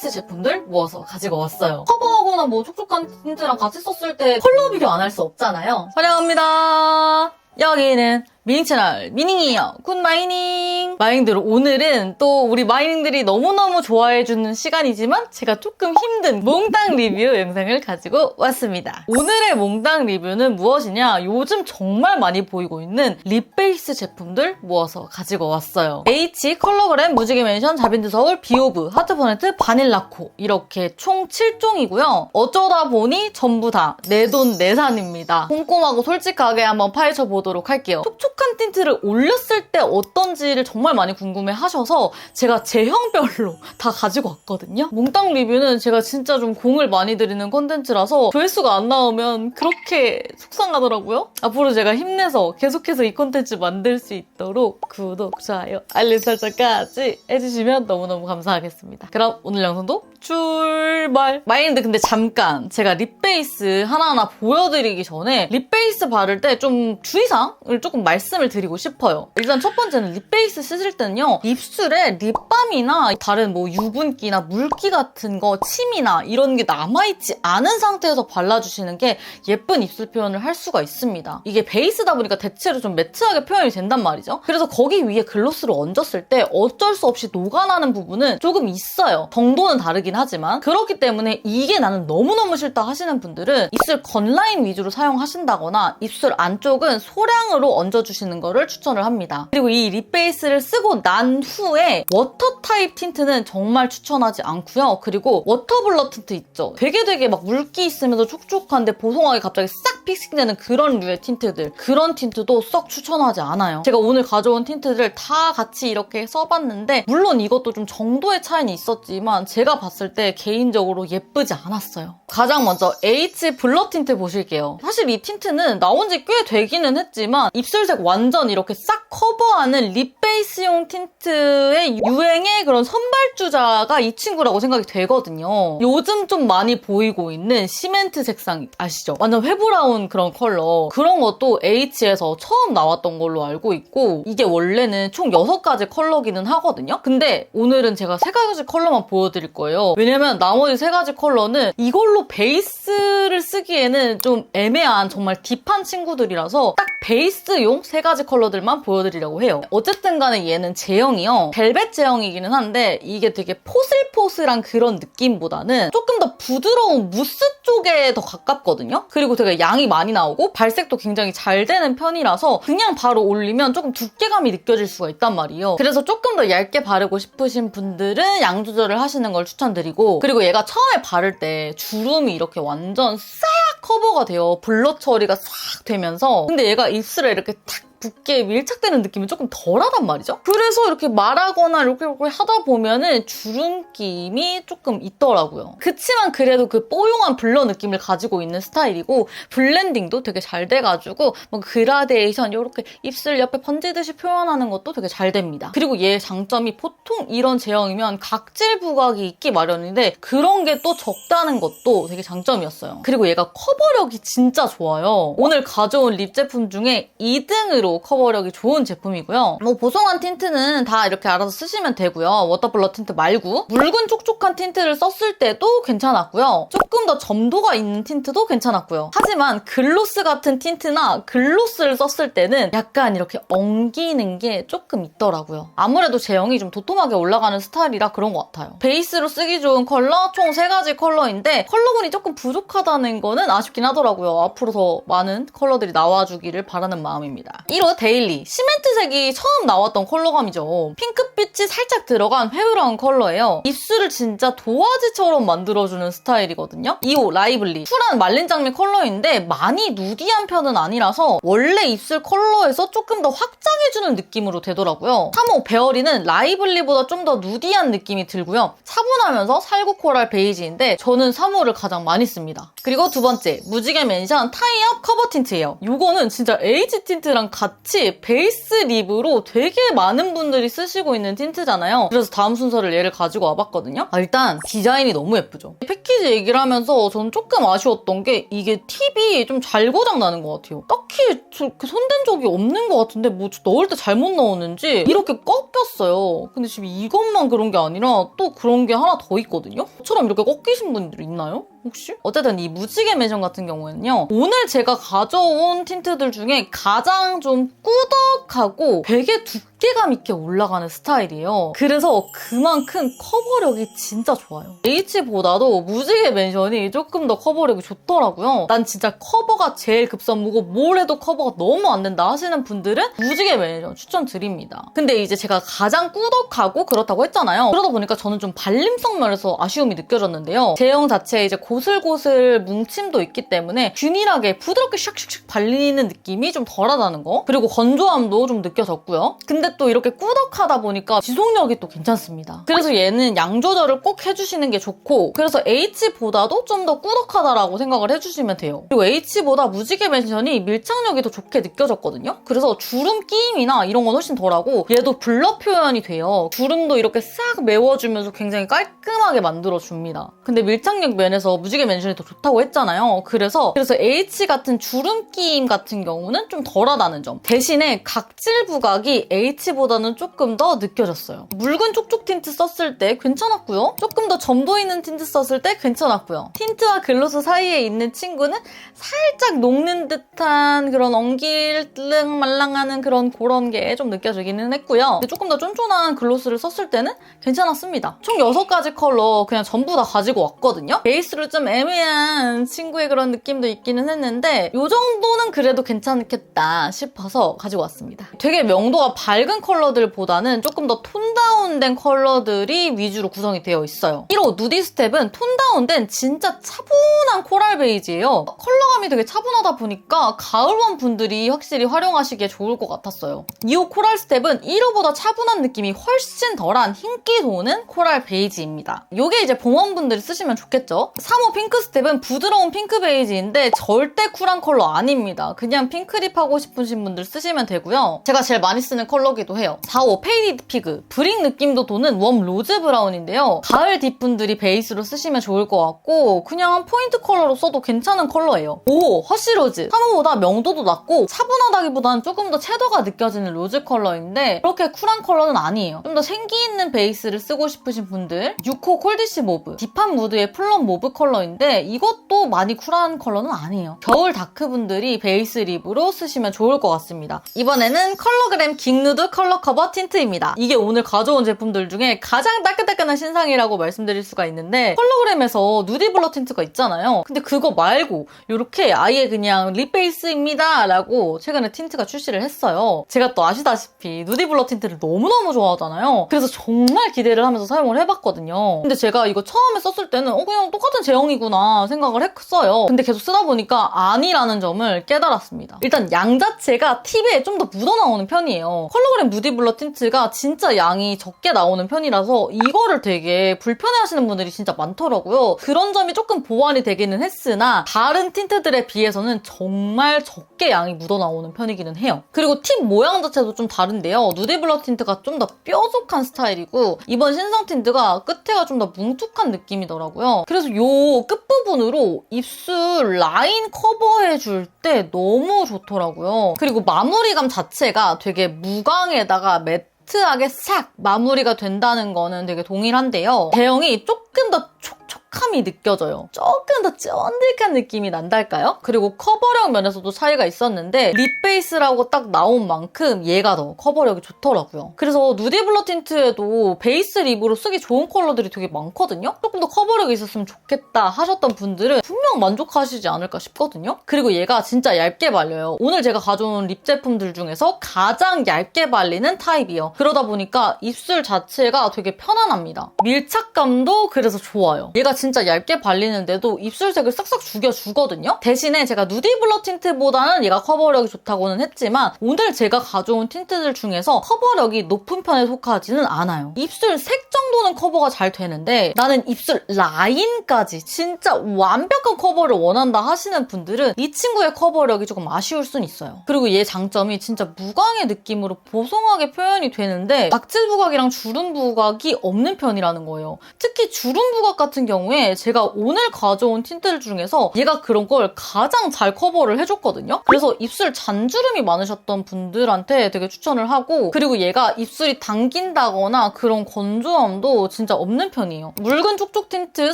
립베이스 제품들 모아서 가지고 왔어요. 커버하거나 뭐 촉촉한 틴트랑 같이 썼을 때 컬러 비교 안 할 수 없잖아요. 환영합니다. 여기는 미닝 채널 미닝이에요. 굿마이닝. 마이닝들, 오늘은 또 우리 마이닝들이 너무너무 좋아해주는 시간이지만 제가 조금 힘든 몽땅 리뷰 영상을 가지고 왔습니다. 오늘의 몽땅 리뷰는 무엇이냐, 요즘 정말 많이 보이고 있는 립 베이스 제품들 모아서 가지고 왔어요. H, 컬러그램, 무지개 맨션, 자빈드 서울, 비오브, 하트포네트, 바닐라코, 이렇게 총 7종이고요. 어쩌다 보니 전부 다 내 돈 내산입니다. 꼼꼼하고 솔직하게 한번 파헤쳐 보도록 할게요. 촉촉한 틴트를 올렸을 때 어떤지를 정말 많이 궁금해 하셔서 제가 제형별로 다 가지고 왔거든요. 몽땅 리뷰는 제가 진짜 좀 공을 많이 들이는 콘텐츠라서 조회수가 안 나오면 그렇게 속상하더라고요. 앞으로 제가 힘내서 계속해서 이 콘텐츠 만들 수 있도록 구독, 좋아요, 알림 설정까지 해주시면 너무너무 감사하겠습니다. 그럼 오늘 영상도 출발! 마인드, 근데 잠깐 제가 립 베이스 하나하나 보여드리기 전에 립 베이스 바를 때 좀 주의사항을 조금 말씀을 드리고 싶어요. 일단 첫 번째는 립 베이스 쓰실 때는요, 입술에 립밤이나 다른 뭐 유분기나 물기 같은 거, 침이나 이런 게 남아있지 않은 상태에서 발라주시는 게 예쁜 입술 표현을 할 수가 있습니다. 이게 베이스다 보니까 대체로 좀 매트하게 표현이 된단 말이죠. 그래서 거기 위에 글로스를 얹었을 때 어쩔 수 없이 녹아나는 부분은 조금 있어요. 정도는 다르긴 하지만. 그렇기 때문에 이게 나는 너무너무 싫다 하시는 분들은 입술 건라인 위주로 사용하신다거나 입술 안쪽은 소량으로 얹어주시는 거를 추천을 합니다. 그리고 이 립 베이스를 쓰고 난 후에 워터 타입 틴트는 정말 추천하지 않고요. 그리고 워터 블러 틴트 있죠? 되게 막 물기 있으면서 촉촉한데 보송하게 갑자기 싹 픽싱되는 그런 류의 틴트들, 그런 틴트도 썩 추천하지 않아요. 제가 오늘 가져온 틴트들 다 같이 이렇게 써봤는데 물론 이것도 좀 정도의 차이는 있었지만 제가 봤을 때 개인적으로 예쁘지 않았어요. 가장 먼저 H 블러 틴트 보실게요. 사실 이 틴트는 나온 지 꽤 되기는 했지만 입술색 완전 이렇게 싹 커버하는 립 베이스용 틴트의 유행의 그런 선발주자가 이 친구라고 생각이 되거든요. 요즘 좀 많이 보이고 있는 시멘트 색상 아시죠? 완전 회브라운 그런 컬러, 그런 것도 H에서 처음 나왔던 걸로 알고 있고, 이게 원래는 총 6가지 컬러기는 하거든요. 근데 오늘은 제가 3가지 컬러만 보여드릴 거예요. 왜냐면 나머지 3가지 컬러는 이걸로 베이스를 쓰기에는 좀 애매한 정말 딥한 친구들이라서 딱 베이스용 3가지 컬러들만 보여드리려고 해요. 어쨌든 간에 얘는 제형이요, 벨벳 제형이기는 한데 이게 되게 포슬포슬한 그런 느낌보다는 조금 더 부드러운 무스 쪽에 더 가깝거든요. 그리고 되게 양이 많이 나오고 발색도 굉장히 잘 되는 편이라서 그냥 바로 올리면 조금 두께감이 느껴질 수가 있단 말이에요. 그래서 조금 더 얇게 바르고 싶으신 분들은 양 조절을 하시는 걸 추천드리고, 그리고 얘가 처음에 바를 때 주름이 이렇게 완전 싹 커버가 돼요. 블러 처리가 싹 되면서. 근데 얘가 입술에 이렇게 탁 붓게 밀착되는 느낌이 조금 덜하단 말이죠. 그래서 이렇게 말하거나 이렇게 하다 보면은 주름김이 조금 있더라고요. 그치만 그래도 그 뽀용한 블러 느낌을 가지고 있는 스타일이고, 블렌딩도 되게 잘 돼가지고 뭐 그라데이션 이렇게 입술 옆에 번지듯이 표현하는 것도 되게 잘 됩니다. 그리고 얘 장점이 보통 이런 제형이면 각질 부각이 있기 마련인데 그런 게 또 적다는 것도 되게 장점이었어요. 그리고 얘가 커버력이 진짜 좋아요. 오늘 가져온 립 제품 중에 2등으로 커버력이 좋은 제품이고요. 뭐 보송한 틴트는 다 이렇게 알아서 쓰시면 되고요. 워터 블러 틴트 말고 묽은 촉촉한 틴트를 썼을 때도 괜찮았고요. 조금 더 점도가 있는 틴트도 괜찮았고요. 하지만 글로스 같은 틴트나 글로스를 썼을 때는 약간 이렇게 엉기는 게 조금 있더라고요. 아무래도 제형이 좀 도톰하게 올라가는 스타일이라 그런 것 같아요. 베이스로 쓰기 좋은 컬러 총 3가지 컬러인데 컬러군이 조금 부족하다는 거는 아쉽긴 하더라고요. 앞으로 더 많은 컬러들이 나와주기를 바라는 마음입니다. 1호 데일리, 시멘트색이 처음 나왔던 컬러감이죠. 핑크빛이 살짝 들어간 회브라운 컬러예요. 입술을 진짜 도화지처럼 만들어주는 스타일이거든요. 2호 라이블리, 쿨한 말린 장미 컬러인데 많이 누디한 편은 아니라서 원래 입술 컬러에서 조금 더 확장해주는 느낌으로 되더라고요. 3호 베어리는 라이블리보다 좀 더 누디한 느낌이 들고요. 차분하면서 살구 코랄 베이지인데 저는 3호를 가장 많이 씁니다. 그리고 두 번째, 무지개 맨션 타이업 커버 틴트예요. 이거는 진짜 H 틴트랑 같이 베이스 립으로 되게 많은 분들이 쓰시고 있는 틴트잖아요. 그래서 다음 순서를 얘를 가지고 와봤거든요. 일단 디자인이 너무 예쁘죠. 패키지 얘기를 하면서 저는 조금 아쉬웠던 게 이게 팁이 좀 잘 고장나는 것 같아요. 딱히 손댄 적이 없는 것 같은데 뭐 넣을 때 잘못 넣었는지 이렇게 꺾였어요. 근데 지금 이것만 그런 게 아니라 또 그런 게 하나 하나 더 있거든요? 저처럼 이렇게 꺾이신 분들 있나요? 혹시? 어쨌든 이 무지개 맨션 같은 경우에는요. 오늘 제가 가져온 틴트들 중에 가장 좀 꾸덕하고 되게 두께감 있게 올라가는 스타일이에요. 그래서 그만큼 커버력이 진짜 좋아요. H보다도 무지개 맨션이 조금 더 커버력이 좋더라고요. 난 진짜 커버가 제일 급선무고 뭘 해도 커버가 너무 안 된다 하시는 분들은 무지개 맨션 추천드립니다. 근데 이제 제가 가장 꾸덕하고 그렇다고 했잖아요. 그러다 보니까 저는 좀 발림성 면에서 아쉬움이 느껴졌는데요. 제형 자체에 이제 고슬고슬 뭉침도 있기 때문에 균일하게 부드럽게 샥샥샥 발리는 느낌이 좀 덜하다는 거. 그리고 건조함도 좀 느껴졌고요. 근데 또 이렇게 꾸덕하다 보니까 지속력이 또 괜찮습니다. 그래서 얘는 양 조절을 꼭 해주시는 게 좋고, 그래서 H보다도 좀 더 꾸덕하다라고 생각을 해주시면 돼요. 그리고 H보다 무지개 맨션이 밀착력이 더 좋게 느껴졌거든요. 그래서 주름 끼임이나 이런 건 훨씬 덜하고 얘도 블러 표현이 돼요. 주름도 이렇게 싹 메워주면서 굉장히 깔끔하게 만들어줍니다. 근데 밀착력 면에서 무지개 맨션이 더 좋다고 했잖아요. 그래서 H 같은 주름 끼임 같은 경우는 좀 덜하다는 점. 대신에 각질 부각이 H보다는 조금 더 느껴졌어요. 묽은 쪽쪽 틴트 썼을 때 괜찮았고요. 조금 더 점도 있는 틴트 썼을 때 괜찮았고요. 틴트와 글로스 사이에 있는 친구는 살짝 녹는 듯한 그런 엉길릉 말랑하는 그런 게 좀 느껴지기는 했고요. 조금 더 쫀쫀한 글로스를 썼을 때는 괜찮았습니다. 총 6가지 컬러 그냥 전부 다 가지고 왔거든요. 베이스로 좀 애매한 친구의 그런 느낌도 있기는 했는데 이 정도는 그래도 괜찮겠다 싶어서 가지고 왔습니다. 되게 명도가 밝은 컬러들보다는 조금 더 톤 다운된 컬러들이 위주로 구성이 되어 있어요. 1호 누디 스텝은 톤 다운된 진짜 차분한 코랄 베이지예요. 컬러감이 되게 차분하다 보니까 가을원 분들이 확실히 활용하시기에 좋을 것 같았어요. 2호 코랄 스텝은 1호보다 차분한 느낌이 훨씬 덜한 흰기 도는 코랄 베이지입니다. 이게 이제 봄원분들이 쓰시면 좋겠죠? 3호 핑크 스텝은 부드러운 핑크 베이지인데 절대 쿨한 컬러 아닙니다. 그냥 핑크립 하고 싶으신 분들 쓰시면 되고요. 제가 제일 많이 쓰는 컬러기도 해요. 4호 페이디드 피그, 브릭 느낌도 도는 웜 로즈 브라운인데요. 가을 딥분들이 베이스로 쓰시면 좋을 것 같고 그냥 포인트 컬러로 써도 괜찮은 컬러예요. 5호 허쉬로즈, 3호보다 명도도 낮고 차분하다기보다는 조금 더 채도가 느껴지는 로즈 컬러인데 그렇게 쿨한 컬러는 아니에요. 좀 더 생기 있는 베이스를 쓰고 싶으신 분들. 6호 콜디시 모브, 딥한 무드의 플럼 모브 컬러인데 이것도 많이 쿨한 컬러는 아니에요. 겨울 다크분들이 베이스 립으로 쓰시면 좋을 것 같습니다. 이번에는 컬러그램 긱누드 컬러 커버 틴트입니다. 이게 오늘 가져온 제품들 중에 가장 따끈따끈한 신상이라고 말씀드릴 수가 있는데 컬러그램에서 누디 블러 틴트가 있잖아요. 근데 그거 말고 이렇게 아예 그냥 립 베이스입니다 라고 최근에 틴트가 출시를 했어요. 제가 또 아시다시피 누디 블러 틴트를 너무너무 좋아하잖아요. 그래서 정말 기대를 하면서 사용을 해봤거든요. 근데 제가 이거 처음에 썼을 때는 그냥 똑같은 제형이구나 생각을 했어요. 근데 계속 쓰다 보니까 아니라는 점을 깨달았습니다. 일단 양 자체가 팁에 좀 더 묻어나오는 편이에요. 컬러그램 누디 블러 틴트가 진짜 양이 적게 나오는 편이라서 이거를 되게 불편해하시는 분들이 진짜 많더라고요. 그런 점이 조금 보완이 되기는 했으나 다른 틴트들에 비해서는 정말 적게 양이 묻어나오는 편이기는 해요. 그리고 팁 모양 자체도 좀 다른데요. 누디 블러 틴트가 좀 더 뾰족한 스타일이고 이번 신상 틴트가 끝에가 좀 더 뭉툭한 느낌이더라고요. 그래서 요 끝부분으로 입술 라인 커버해줄 때 너무 좋더라고요. 그리고 마무리감 자체가 되게 무광에다가 매트하게 싹 마무리가 된다는 거는 되게 동일한데요. 제형이 조금 더 촉촉함이 느껴져요. 조금 더 쫀득한 느낌이 난달까요? 그리고 커버력 면에서도 차이가 있었는데 립 베이스라고 딱 나온 만큼 얘가 더 커버력이 좋더라고요. 그래서 누디 블러 틴트에도 베이스 립으로 쓰기 좋은 컬러들이 되게 많거든요? 조금 더 커버력이 있었으면 좋겠다 하셨던 분들은 분명 만족하시지 않을까 싶거든요? 그리고 얘가 진짜 얇게 발려요. 오늘 제가 가져온 립 제품들 중에서 가장 얇게 발리는 타입이에요. 그러다 보니까 입술 자체가 되게 편안합니다. 밀착감도 그래서 좋아요. 얘가 진짜 얇게 발리는데도 입술색을 싹싹 죽여주거든요? 대신에 제가 누디 블러 틴트보다는 얘가 커버력이 좋다고는 했지만 오늘 제가 가져온 틴트들 중에서 커버력이 높은 편에 속하지는 않아요. 입술 색 정도는 커버가 잘 되는데 나는 입술 라인까지 진짜 완벽한 커버를 원한다 하시는 분들은 이 친구의 커버력이 조금 아쉬울 순 있어요. 그리고 얘 장점이 진짜 무광의 느낌으로 보송하게 표현이 되는데 각질 부각이랑 주름 부각이 없는 편이라는 거예요. 특히 주름 부각 같은 경우에 경우에 제가 오늘 가져온 틴트들 중에서 얘가 그런 걸 가장 잘 커버를 해줬거든요. 그래서 입술 잔주름이 많으셨던 분들한테 되게 추천을 하고, 그리고 얘가 입술이 당긴다거나 그런 건조함도 진짜 없는 편이에요. 묽은 촉촉 틴트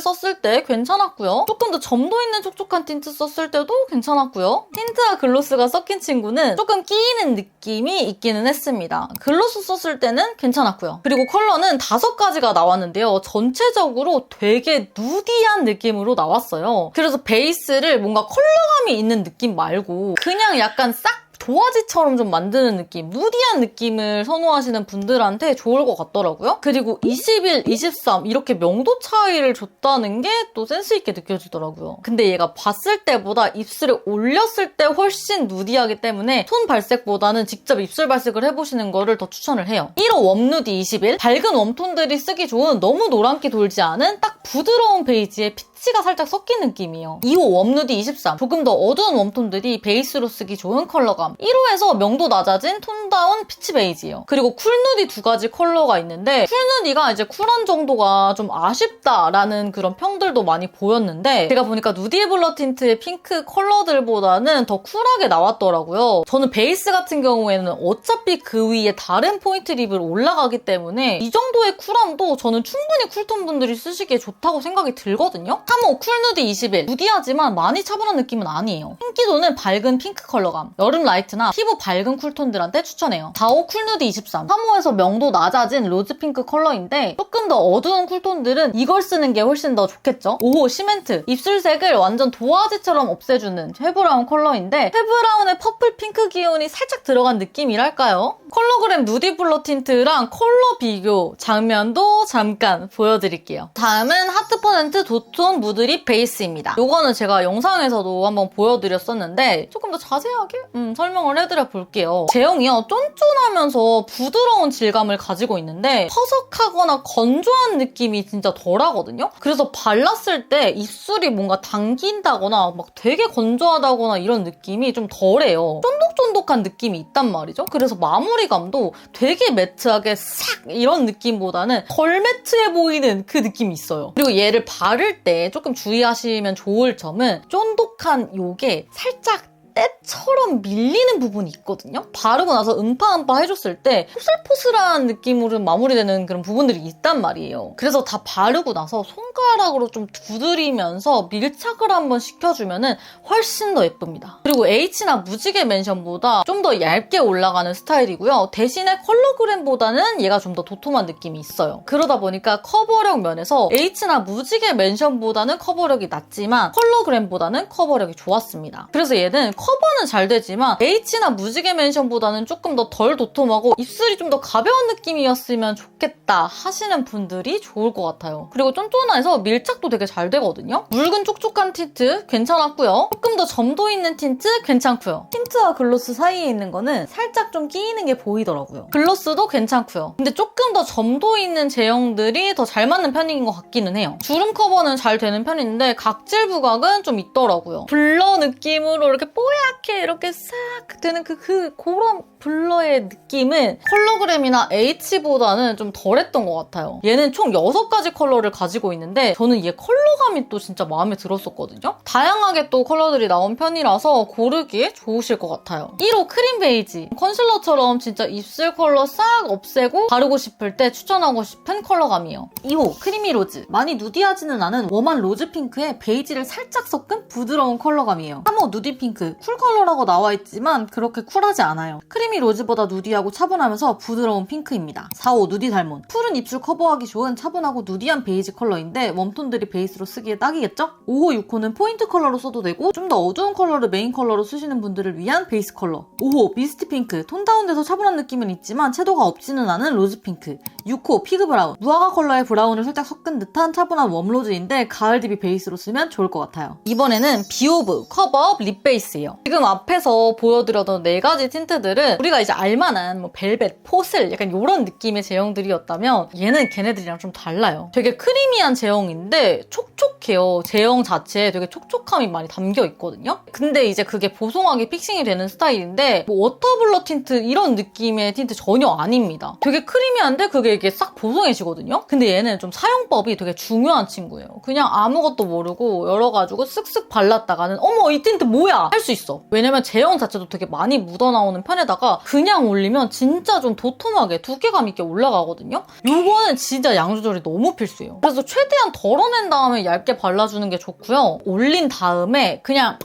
썼을 때 괜찮았고요. 조금 더 점도 있는 촉촉한 틴트 썼을 때도 괜찮았고요. 틴트와 글로스가 섞인 친구는 조금 끼이는 느낌이 있기는 했습니다. 글로스 썼을 때는 괜찮았고요. 그리고 컬러는 5가지가 나왔는데요. 전체적으로 되게 누디한 느낌으로 나왔어요. 그래서 베이스를 뭔가 컬러감이 있는 느낌 말고 그냥 약간 싹 도화지처럼 좀 만드는 느낌, 누디한 느낌을 선호하시는 분들한테 좋을 것 같더라고요. 그리고 21, 23 이렇게 명도 차이를 줬다는 게 또 센스 있게 느껴지더라고요. 근데 얘가 봤을 때보다 입술에 올렸을 때 훨씬 누디하기 때문에 톤 발색보다는 직접 입술 발색을 해보시는 거를 더 추천을 해요. 1호 웜누디 21, 밝은 웜톤들이 쓰기 좋은 너무 노란기 돌지 않은 딱 부드러운 베이지에 피치가 살짝 섞인 느낌이에요. 2호 웜누디 23, 조금 더 어두운 웜톤들이 베이스로 쓰기 좋은 컬러감. 1호에서 명도 낮아진 톤다운 피치 베이지예요. 그리고 쿨누디 2가지 컬러가 있는데, 쿨누디가 이제 쿨한 정도가 좀 아쉽다라는 그런 평들도 많이 보였는데, 제가 보니까 누디블러 틴트의 핑크 컬러들보다는 더 쿨하게 나왔더라고요. 저는 베이스 같은 경우에는 어차피 그 위에 다른 포인트 립을 올라가기 때문에 이 정도의 쿨함도 저는 충분히 쿨톤 분들이 쓰시기에 좋다고 생각이 들거든요. 3호 쿨누디 21, 누디하지만 많이 차분한 느낌은 아니에요. 핑키도는 밝은 핑크 컬러감, 여름 라이트나 피부 밝은 쿨톤들한테 추천해요. 4호 쿨누디 23, 3호에서 명도 낮아진 로즈핑크 컬러인데 조금 더 어두운 쿨톤들은 이걸 쓰는 게 훨씬 더 좋겠죠? 5호 시멘트, 입술색을 완전 도화지처럼 없애주는 회브라운 컬러인데 회브라운의 퍼플 핑크 기운이 살짝 들어간 느낌이랄까요? 컬러그램 누디블러 틴트랑 컬러 비교 장면도 잠깐 보여드릴게요. 다음은 하트퍼센트 도톤 무드립 베이스입니다. 이거는 제가 영상에서도 한번 보여드렸었는데 조금 더 자세하게 설명을 해드려 볼게요. 제형이요, 쫀쫀하면서 부드러운 질감을 가지고 있는데 퍼석하거나 건조한 느낌이 진짜 덜하거든요. 그래서 발랐을 때 입술이 뭔가 당긴다거나 막 되게 건조하다거나 이런 느낌이 좀 덜해요. 쫀득쫀득한 느낌이 있단 말이죠. 그래서 마무리감도 되게 매트하게 싹 이런 느낌보다는 덜 매트해 보이는 그 느낌이 있어요. 그리고 얘를 바를 때 조금 주의하시면 좋을 점은 쫀득한 요게 살짝 때처럼 밀리는 부분이 있거든요. 바르고 나서 음파음파 해줬을 때 포슬포슬한 느낌으로 마무리되는 그런 부분들이 있단 말이에요. 그래서 다 바르고 나서 손가락으로 좀 두드리면서 밀착을 한번 시켜주면 훨씬 더 예쁩니다. 그리고 H나 무지개 맨션보다 좀 더 얇게 올라가는 스타일이고요. 대신에 컬러그램보다는 얘가 좀 더 도톰한 느낌이 있어요. 그러다 보니까 커버력 면에서 H나 무지개 맨션보다는 커버력이 낮지만 컬러그램보다는 커버력이 좋았습니다. 그래서 얘는 커버는 잘 되지만 H나 무지개 맨션보다는 조금 더 덜 도톰하고 입술이 좀 더 가벼운 느낌이었으면 좋겠다 하시는 분들이 좋을 것 같아요. 그리고 쫀쫀해서 밀착도 되게 잘 되거든요. 묽은 촉촉한 틴트 괜찮았고요. 조금 더 점도 있는 틴트 괜찮고요. 틴트와 글로스 사이에 있는 거는 살짝 좀 끼이는 게 보이더라고요. 글로스도 괜찮고요. 근데 조금 더 점도 있는 제형들이 더 잘 맞는 편인 것 같기는 해요. 주름 커버는 잘 되는 편인데 각질 부각은 좀 있더라고요. 블러 느낌으로 이렇게 뽀얗게 이렇게 싹 되는 그런 블러의 느낌은 컬러그램이나 H보다는 좀 덜했던 것 같아요. 얘는 총 6가지 컬러를 가지고 있는데 저는 얘 컬러감이 또 진짜 마음에 들었었거든요. 다양하게 또 컬러들이 나온 편이라서 고르기에 좋으실 것 같아요. 1호 크림 베이지, 컨실러처럼 진짜 입술 컬러 싹 없애고 바르고 싶을 때 추천하고 싶은 컬러감이에요. 2호 크리미 로즈, 많이 누디하지는 않은 웜한 로즈 핑크에 베이지를 살짝 섞은 부드러운 컬러감이에요. 3호 누디 핑크, 쿨 컬러라고 나와있지만 그렇게 쿨하지 않아요. 크리미 로즈보다 누디하고 차분하면서 부드러운 핑크입니다. 4호 누디 달몬, 푸른 입술 커버하기 좋은 차분하고 누디한 베이지 컬러인데 웜톤들이 베이스로 쓰기에 딱이겠죠? 5호 6호는 포인트 컬러로 써도 되고 좀 더 어두운 컬러를 메인 컬러로 쓰시는 분들을 위한 베이스 컬러. 5호 미스트 핑크, 톤 다운돼서 차분한 느낌은 있지만 채도가 없지는 않은 로즈 핑크. 6호 피그 브라운, 무화과 컬러의 브라운을 살짝 섞은 듯한 차분한 웜로즈인데 가을 딥이 베이스로 쓰면 좋을 것 같아요. 이번에는 비오브 커버업 립 베이스예요. 지금 앞에서 보여드렸던 4가지 틴트들은 우리가 이제 알만한 뭐 벨벳, 포슬 약간 이런 느낌의 제형들이었다면 얘는 걔네들이랑 좀 달라요. 되게 크리미한 제형인데 촉촉해요. 제형 자체에 되게 촉촉함이 많이 담겨 있거든요. 근데 이제 그게 보송하게 픽싱이 되는 스타일인데 뭐 워터블러 틴트 이런 느낌의 틴트 전혀 아닙니다. 되게 크리미한데 그게 이게 싹 보송해지거든요. 근데 얘는 좀 사용법이 되게 중요한 친구예요. 그냥 아무것도 모르고 열어가지고 쓱쓱 발랐다가는 어머 이 틴트 뭐야 할 수 있어. 왜냐면 제형 자체도 되게 많이 묻어나오는 편에다가 그냥 올리면 진짜 좀 도톰하게 두께감 있게 올라가거든요. 요거는 진짜 양 조절이 너무 필수예요. 그래서 최대한 덜어낸 다음에 얇게 발라주는 게 좋고요. 올린 다음에 그냥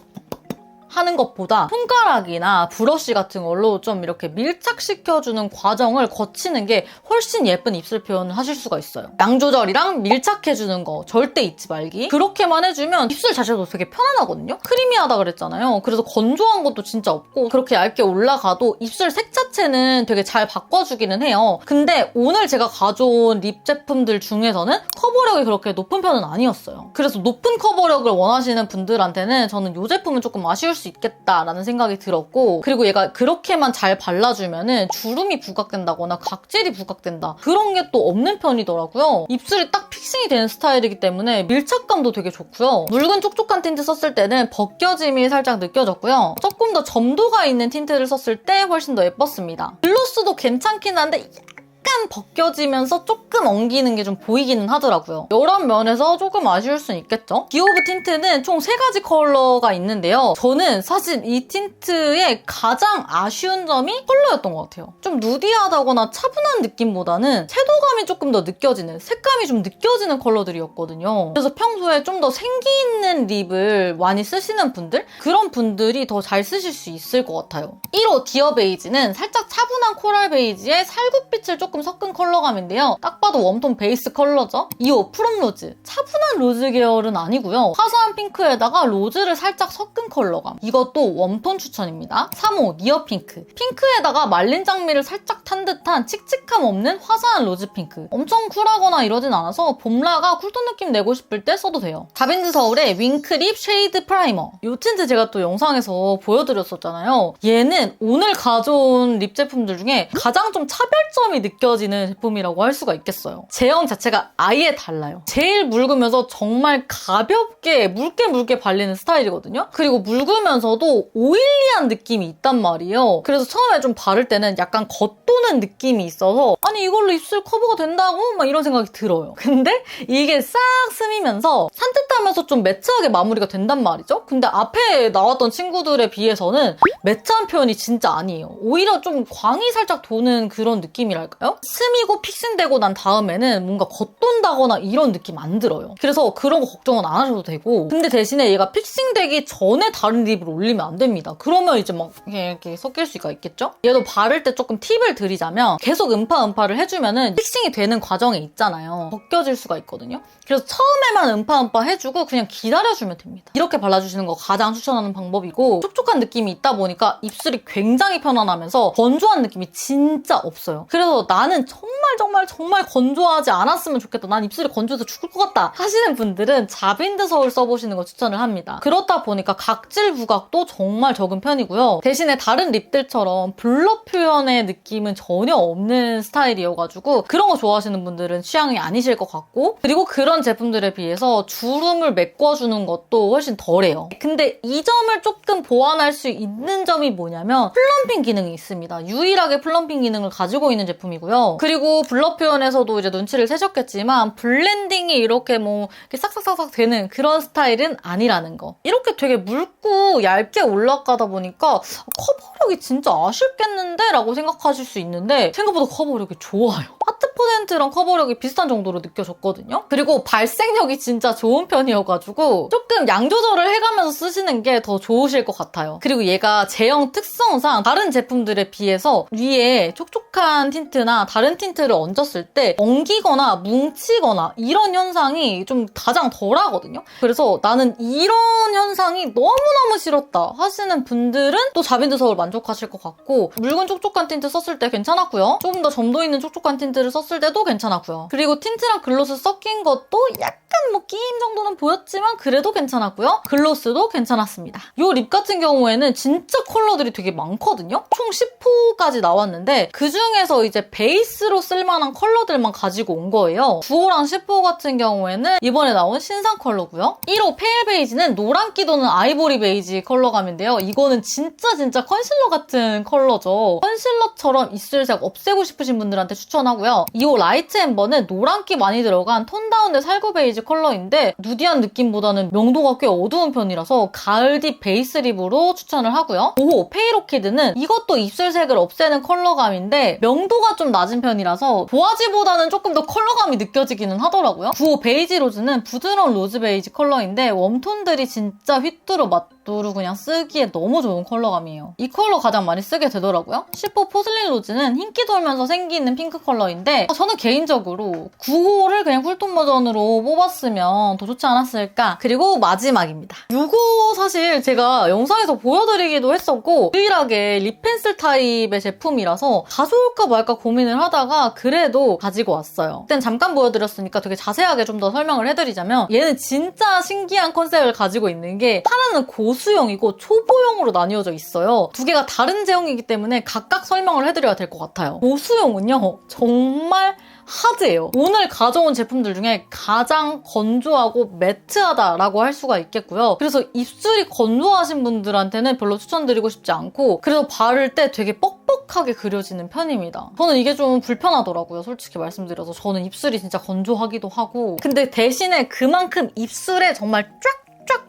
하는 것보다 손가락이나 브러쉬 같은 걸로 좀 이렇게 밀착시켜주는 과정을 거치는 게 훨씬 예쁜 입술 표현을 하실 수가 있어요. 양 조절이랑 밀착해주는 거 절대 잊지 말기. 그렇게만 해주면 입술 자체도 되게 편안하거든요. 크리미하다 그랬잖아요. 그래서 건조한 것도 진짜 없고 그렇게 얇게 올라가도 입술 색 자체는 되게 잘 바꿔주기는 해요. 근데 오늘 제가 가져온 립 제품들 중에서는 커버력이 그렇게 높은 편은 아니었어요. 그래서 높은 커버력을 원하시는 분들한테는 저는 이 제품은 조금 아쉬울 수 있겠다라는 생각이 들었고, 그리고 얘가 그렇게만 잘 발라주면은 주름이 부각된다거나 각질이 부각된다 그런 게 또 없는 편이더라고요. 입술이 딱 픽싱이 되는 스타일이기 때문에 밀착감도 되게 좋고요. 묽은 촉촉한 틴트 썼을 때는 벗겨짐이 살짝 느껴졌고요. 조금 더 점도가 있는 틴트를 썼을 때 훨씬 더 예뻤습니다. 글로스도 괜찮긴 한데 약간 벗겨지면서 조금 엉기는 게 좀 보이기는 하더라고요. 이런 면에서 조금 아쉬울 수는 있겠죠? 기오브 틴트는 총 3가지 컬러가 있는데요. 저는 사실 이 틴트의 가장 아쉬운 점이 컬러였던 것 같아요. 좀 누디하다거나 차분한 느낌보다는 섀도우감이 조금 더 느껴지는, 색감이 좀 느껴지는 컬러들이었거든요. 그래서 평소에 좀 더 생기 있는 립을 많이 쓰시는 분들? 그런 분들이 더 잘 쓰실 수 있을 것 같아요. 1호 디어 베이지는 살짝 차분한 코랄 베이지에 살구빛을 조금 섞은 컬러감인데요. 딱 봐도 웜톤 베이스 컬러죠. 2호 프롬 로즈. 차분한 로즈 계열은 아니고요. 화사한 핑크에다가 로즈를 살짝 섞은 컬러감. 이것도 웜톤 추천입니다. 3호 니어 핑크. 핑크에다가 말린 장미를 살짝 탄 듯한 칙칙함 없는 화사한 로즈 핑크. 엄청 쿨하거나 이러진 않아서 봄라가 쿨톤 느낌 내고 싶을 때 써도 돼요. 다빈드 서울의 윙크립 쉐이드 프라이머. 이 틴트 제가 또 영상에서 보여드렸었잖아요. 얘는 오늘 가져온 립 제품들 중에 가장 좀 차별점이 느껴지는 제품이라고 할 수가 있겠어요. 제형 자체가 아예 달라요. 제일 묽으면서 정말 가볍게 묽게 발리는 스타일이거든요. 그리고 묽으면서도 오일리한 느낌이 있단 말이에요. 그래서 처음에 좀 바를 때는 약간 겉도는 느낌이 있어서 아니 이걸로 입술 커버가 된다고? 막 이런 생각이 들어요. 근데 이게 싹 스미면서 산뜻하면서 좀 매트하게 마무리가 된단 말이죠. 근데 앞에 나왔던 친구들에 비해서는 매트한 표현이 진짜 아니에요. 오히려 좀 광이 살짝 도는 그런 느낌이랄까요? 스미고 픽싱되고 난 다음에는 뭔가 겉돈다거나 이런 느낌 안 들어요. 그래서 그런 거 걱정은 안 하셔도 되고, 근데 대신에 얘가 픽싱되기 전에 다른 립을 올리면 안 됩니다. 그러면 이제 막 이렇게 섞일 수가 있겠죠? 얘도 바를 때 조금 팁을 드리자면 계속 음파를 해주면은 픽싱이 되는 과정에 있잖아요. 벗겨질 수가 있거든요. 그래서 처음에만 음파 해주고 그냥 기다려주면 됩니다. 이렇게 발라주시는 거 가장 추천하는 방법이고, 촉촉한 느낌이 있다 보니까 입술이 굉장히 편안하면서 건조한 느낌이 진짜 없어요. 그래서 나는 정말 건조하지 않았으면 좋겠다. 난 입술이 건조해서 죽을 것 같다 하시는 분들은 자빈드 서울 써보시는 거 추천을 합니다. 그렇다 보니까 각질 부각도 정말 적은 편이고요. 대신에 다른 립들처럼 블러 표현의 느낌은 전혀 없는 스타일이어가지고 그런 거 좋아하시는 분들은 취향이 아니실 것 같고, 그리고 그런 제품들에 비해서 주름을 메꿔주는 것도 훨씬 덜해요. 근데 이 점을 조금 보완할 수 있는 점이 뭐냐면 플럼핑 기능이 있습니다. 유일하게 플럼핑 기능을 가지고 있는 제품이고요. 그리고 블러 표현에서도 이제 눈치를 채셨겠지만 블렌딩이 이렇게 뭐 이렇게 싹싹싹싹 되는 그런 스타일은 아니라는 거. 이렇게 되게 묽고 얇게 올라가다 보니까 커버력이 진짜 아쉽겠는데? 라고 생각하실 수 있는데 생각보다 커버력이 좋아요. 파트포넨트랑 커버력이 비슷한 정도로 느껴졌거든요. 그리고 발색력이 진짜 좋은 편이어가지고 조금 양 조절을 해가면서 쓰시는 게 더 좋으실 것 같아요. 그리고 얘가 제형 특성상 다른 제품들에 비해서 위에 촉촉한 틴트나 다른 틴트를 얹었을 때 엉기거나 뭉치거나 이런 현상이 좀 가장 덜 하거든요. 그래서 나는 이런 현상이 너무너무 싫었다 하시는 분들은 또 자빈드 서울 만족하실 것 같고, 묽은 촉촉한 틴트 썼을 때 괜찮았고요. 조금 더 점도 있는 촉촉한 틴트를 썼을 때도 괜찮았고요. 그리고 틴트랑 글로스 섞인 것도 약간 뭐 끼임 정도는 보였지만 그래도 괜찮았고요. 글로스도 괜찮았습니다. 이 립 같은 경우에는 진짜 컬러들이 되게 많거든요. 총 10호까지 나왔는데 그중에서 이제 베이스로 쓸만한 컬러들만 가지고 온 거예요. 9호랑 10호 같은 경우에는 이번에 나온 신상 컬러고요. 1호 페일 베이지는 노란기 또는 아이보리 베이지 컬러감인데요. 이거는 진짜 컨실러 같은 컬러죠. 컨실러처럼 입술색 없애고 싶으신 분들한테 추천하고요. 2호 라이트 앰버는 노란기 많이 들어간 톤 다운된 살구 베이지 컬러인데 누디한 느낌보다는 명도가 꽤 어두운 편이라서 가을 딥 베이스 립으로 추천을 하고요. 5호 페일 오키드는 이것도 입술색을 없애는 컬러감인데 명도가 좀 낮은 편이라서 도화지보다는 조금 더 컬러감이 느껴지기는 하더라고요. 9호 베이지 로즈는 부드러운 로즈 베이지 컬러인데 웜톤들이 진짜 휘뚜루 마뚜루 그냥 쓰기에 너무 좋은 컬러감이에요. 이 컬러 가장 많이 쓰게 되더라고요. 10호 포슬린 로즈는 흰기 돌면서 생기는 핑크 컬러인데 저는 개인적으로 9호를 그냥 쿨톤 버전으로 뽑았으면 더 좋지 않았을까. 그리고 마지막입니다. 6호 사실 제가 영상에서 보여드리기도 했었고 유일하게 립 펜슬 타입의 제품이라서 가져올까 말까 고민을 하다가 그래도 가지고 왔어요. 그땐 잠깐 보여드렸으니까 되게 자세하게 좀 더 설명을 해드리자면 얘는 진짜 신기한 컨셉을 가지고 있는 게 하나는 고수용이고 초보용으로 나뉘어져 있어요. 두 개가 다른 제형이기 때문에 각각 설명을 해드려야 될 것 같아요. 고수용은요 정말 하드해요. 오늘 가져온 제품들 중에 가장 건조하고 매트하다라고 할 수가 있겠고요. 그래서 입술이 건조하신 분들한테는 별로 추천드리고 싶지 않고 그래서 바를 때 되게 뻑뻑하게 그려지는 편입니다. 저는 이게 좀 불편하더라고요. 솔직히 말씀드려서 저는 입술이 진짜 건조하기도 하고 근데 대신에 그만큼 입술에 정말 쫙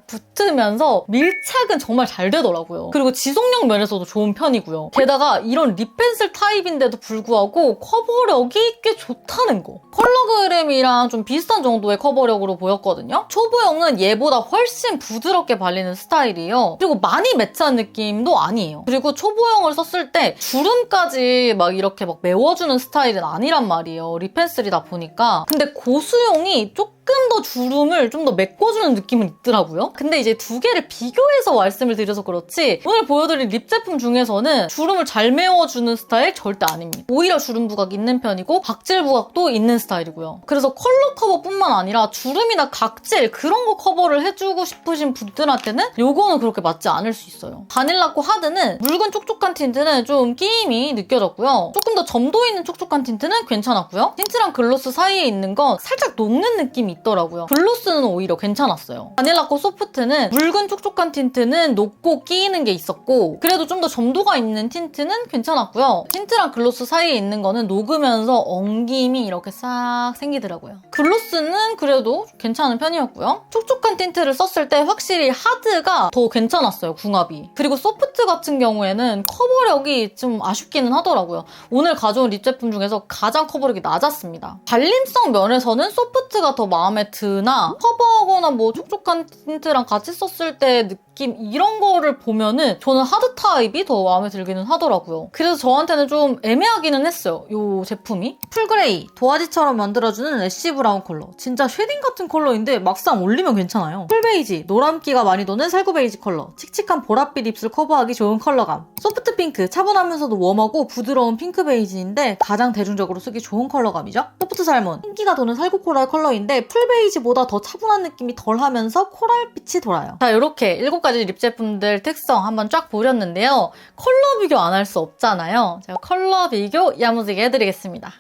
붙으면서 밀착은 정말 잘 되더라고요. 그리고 지속력 면에서도 좋은 편이고요. 게다가 이런 립 펜슬 타입인데도 불구하고 커버력이 꽤 좋다는 거. 컬러 그램이랑 좀 비슷한 정도의 커버력으로 보였거든요. 초보용은 얘보다 훨씬 부드럽게 발리는 스타일이에요. 그리고 많이 매트한 느낌도 아니에요. 그리고 초보용을 썼을 때 주름까지 막 이렇게 막 메워주는 스타일은 아니란 말이에요. 립 펜슬이다 보니까. 근데 고수용이 조금 더 주름을 좀 더 메꿔주는 느낌은 있더라고요. 근데 이제 두 개를 비교해서 말씀을 드려서 그렇지 오늘 보여드릴 립 제품 중에서는 주름을 잘 메워주는 스타일 절대 아닙니다. 오히려 주름 부각 있는 편이고 각질 부각도 있는 스타일이고요. 그래서 컬러 커버뿐만 아니라 주름이나 각질 그런 거 커버를 해주고 싶으신 분들한테는 요거는 그렇게 맞지 않을 수 있어요. 바닐라코 하드는 묽은 촉촉한 틴트는 좀 끼임이 느껴졌고요. 조금 더 점도 있는 촉촉한 틴트는 괜찮았고요. 틴트랑 글로스 사이에 있는 건 살짝 녹는 느낌이 있더라고요. 글로스는 오히려 괜찮았어요. 바닐라코 소프트는 묽은 촉촉한 틴트는 녹고 끼이는 게 있었고 그래도 좀 더 점도가 있는 틴트는 괜찮았고요. 틴트랑 글로스 사이에 있는 거는 녹으면서 엉김이 이렇게 싹 생기더라고요. 글로스는 그래도 괜찮은 편이었고요. 촉촉한 틴트를 썼을 때 확실히 하드가 더 괜찮았어요. 궁합이. 그리고 소프트 같은 경우에는 커버력이 좀 아쉽기는 하더라고요. 오늘 가져온 립 제품 중에서 가장 커버력이 낮았습니다. 발림성 면에서는 소프트가 더 마음에 드나 커버하거나 뭐 촉촉한 틴트랑 같이 썼을 때 느낌 이런 거를 보면은 저는 하드 타입이 더 마음에 들기는 하더라고요. 그래서 저한테는 좀 애매하기는 했어요. 이 제품이. 풀그레이, 도화지처럼 만들어주는 애쉬 브라운 컬러. 진짜 쉐딩 같은 컬러인데 막상 올리면 괜찮아요. 풀베이지, 노란기가 많이 도는 살구 베이지 컬러. 칙칙한 보랏빛 입술 커버하기 좋은 컬러감. 소프트 핑크, 차분하면서도 웜하고 부드러운 핑크 베이지인데 가장 대중적으로 쓰기 좋은 컬러감이죠. 소프트 살몬, 흰기가 도는 살구 코랄 컬러인데 풀베이지보다 더 차분한 느낌이 덜하면서 코랄빛이 돌아요. 자, 이렇게 7가지 립 제품들 특성 한번 쫙 보렸는데요. 컬러 비교 안 할 수 없잖아요. 제가 컬러 비교 야무지게 해드리겠습니다.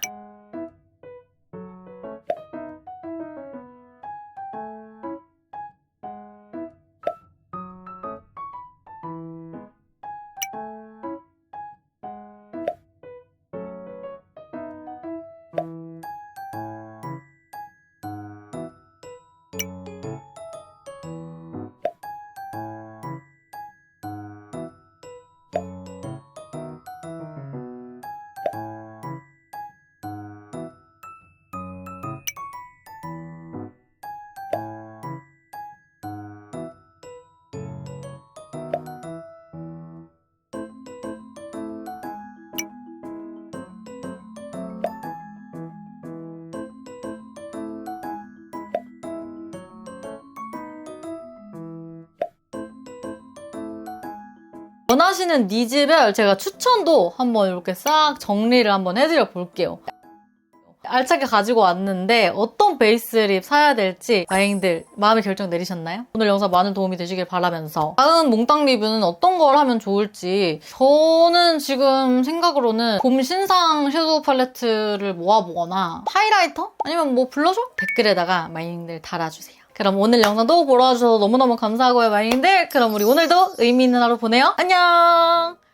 원하시는 니즈별 제가 추천도 한번 이렇게 싹 정리를 한번 해드려 볼게요. 알차게 가지고 왔는데 어떤 베이스 립 사야 될지 마잉들 마음의 결정 내리셨나요? 오늘 영상 많은 도움이 되시길 바라면서 다음 몽땅 리뷰는 어떤 걸 하면 좋을지 저는 지금 생각으로는 봄 신상 섀도우 팔레트를 모아보거나 하이라이터? 아니면 뭐 블러셔? 댓글에다가 마잉들 달아주세요. 그럼 오늘 영상도 보러 와주셔서 너무너무 감사하고요, 마잉들. 그럼 우리 오늘도 의미 있는 하루 보내요. 안녕!